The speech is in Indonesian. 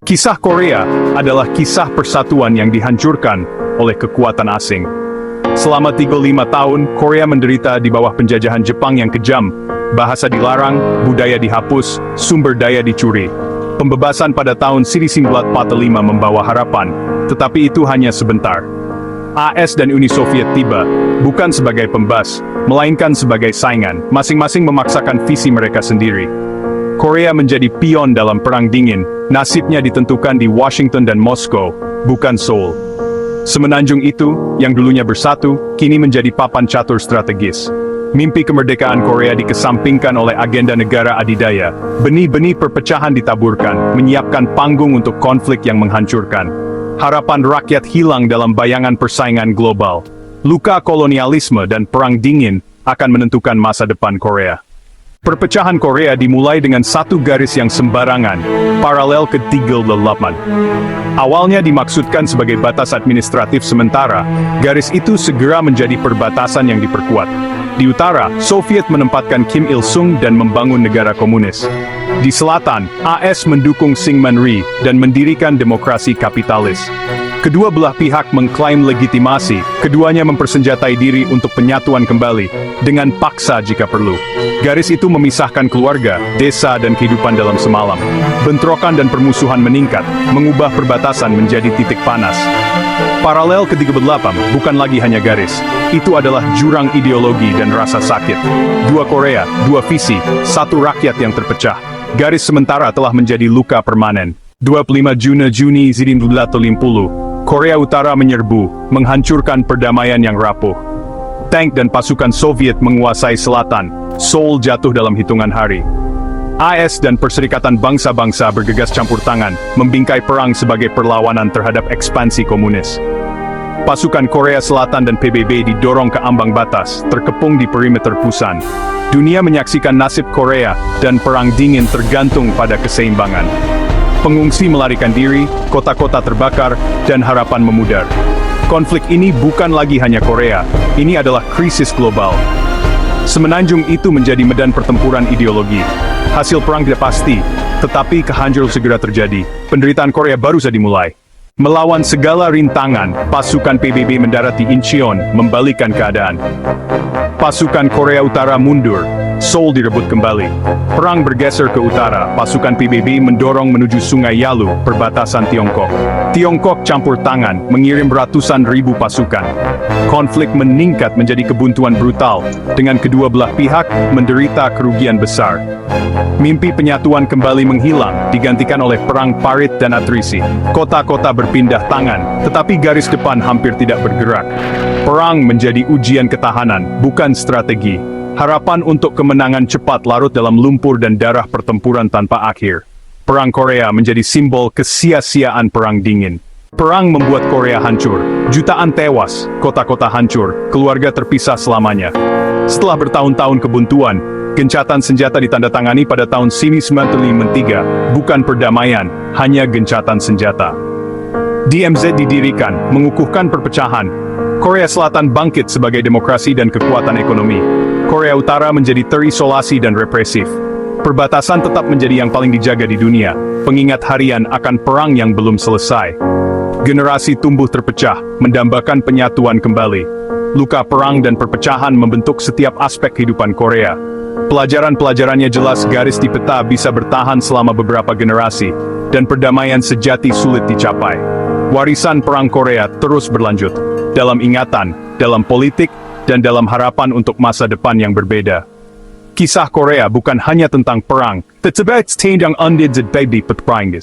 Kisah Korea adalah kisah persatuan yang dihancurkan oleh kekuatan asing. Selama 35 tahun, Korea menderita di bawah penjajahan Jepang yang kejam. Bahasa dilarang, budaya dihapus, sumber daya dicuri. Pembebasan pada tahun 1945 membawa harapan, tetapi itu hanya sebentar. AS dan Uni Soviet tiba, bukan sebagai pembas, melainkan sebagai saingan, masing-masing memaksakan visi mereka sendiri. Korea menjadi pion dalam Perang Dingin, nasibnya ditentukan di Washington dan Moskow, bukan Seoul. Semenanjung itu, yang dulunya bersatu, kini menjadi papan catur strategis. Mimpi kemerdekaan Korea dikesampingkan oleh agenda negara adidaya. Benih-benih perpecahan ditaburkan, menyiapkan panggung untuk konflik yang menghancurkan. Harapan rakyat hilang dalam bayangan persaingan global. Luka kolonialisme dan Perang Dingin akan menentukan masa depan Korea. Perpecahan Korea dimulai dengan satu garis yang sembarangan, paralel ke 38. Awalnya dimaksudkan sebagai batas administratif sementara, garis itu segera menjadi perbatasan yang diperkuat. Di utara, Soviet menempatkan Kim Il-sung dan membangun negara komunis. Di selatan, AS mendukung Syngman Rhee dan mendirikan demokrasi kapitalis. Kedua belah pihak mengklaim legitimasi, keduanya mempersenjatai diri untuk penyatuan kembali, dengan paksa jika perlu. Garis itu memisahkan keluarga, desa dan kehidupan dalam semalam. Bentrokan dan permusuhan meningkat, mengubah perbatasan menjadi titik panas. Paralel ke-38 bukan lagi hanya garis, itu adalah jurang ideologi dan rasa sakit. Dua Korea, dua visi, satu rakyat yang terpecah. Garis sementara telah menjadi luka permanen. 25 Juni 1950, Korea Utara menyerbu, menghancurkan perdamaian yang rapuh. Tank dan pasukan Soviet menguasai selatan, Seoul jatuh dalam hitungan hari. AS dan Perserikatan Bangsa-Bangsa bergegas campur tangan, membingkai perang sebagai perlawanan terhadap ekspansi komunis. Pasukan Korea Selatan dan PBB didorong ke ambang batas, terkepung di perimeter Pusan. Dunia menyaksikan nasib Korea, dan Perang Dingin tergantung pada keseimbangan. Pengungsi melarikan diri, kota-kota terbakar, dan harapan memudar. Konflik ini bukan lagi hanya Korea, ini adalah krisis global. Semenanjung itu menjadi medan pertempuran ideologi. Hasil perang tidak pasti, tetapi kehancuran segera terjadi. Penderitaan Korea baru saja dimulai. Melawan segala rintangan, pasukan PBB mendarat di Incheon, membalikkan keadaan. Pasukan Korea Utara mundur, Seoul direbut kembali. Perang bergeser ke utara, pasukan PBB mendorong menuju Sungai Yalu, perbatasan Tiongkok. Tiongkok campur tangan, mengirim ratusan ribu pasukan. Konflik meningkat menjadi kebuntuan brutal, dengan kedua belah pihak menderita kerugian besar. Mimpi penyatuan kembali menghilang, digantikan oleh perang parit dan atrisi. Kota-kota berpindah tangan, tetapi garis depan hampir tidak bergerak. Perang menjadi ujian ketahanan, bukan strategi. Harapan untuk kemenangan cepat larut dalam lumpur dan darah pertempuran tanpa akhir. Perang Korea menjadi simbol kesia-siaan Perang Dingin. Perang membuat Korea hancur, jutaan tewas, kota-kota hancur, keluarga terpisah selamanya. Setelah bertahun-tahun kebuntuan, gencatan senjata ditandatangani pada tahun 1953, bukan perdamaian, hanya gencatan senjata. DMZ didirikan, mengukuhkan perpecahan. Korea Selatan bangkit sebagai demokrasi dan kekuatan ekonomi. Korea Utara menjadi terisolasi dan represif. Perbatasan tetap menjadi yang paling dijaga di dunia, pengingat harian akan perang yang belum selesai. Generasi tumbuh terpecah, mendambakan penyatuan kembali. Luka perang dan perpecahan membentuk setiap aspek kehidupan Korea. Pelajaran-pelajarannya jelas, garis di peta bisa bertahan selama beberapa generasi, dan perdamaian sejati sulit dicapai. Warisan Perang Korea terus berlanjut, dalam ingatan, dalam politik, dan dalam harapan untuk masa depan yang berbeda. Kisah Korea bukan hanya tentang perang, tetapi tentang undidik baby peperang.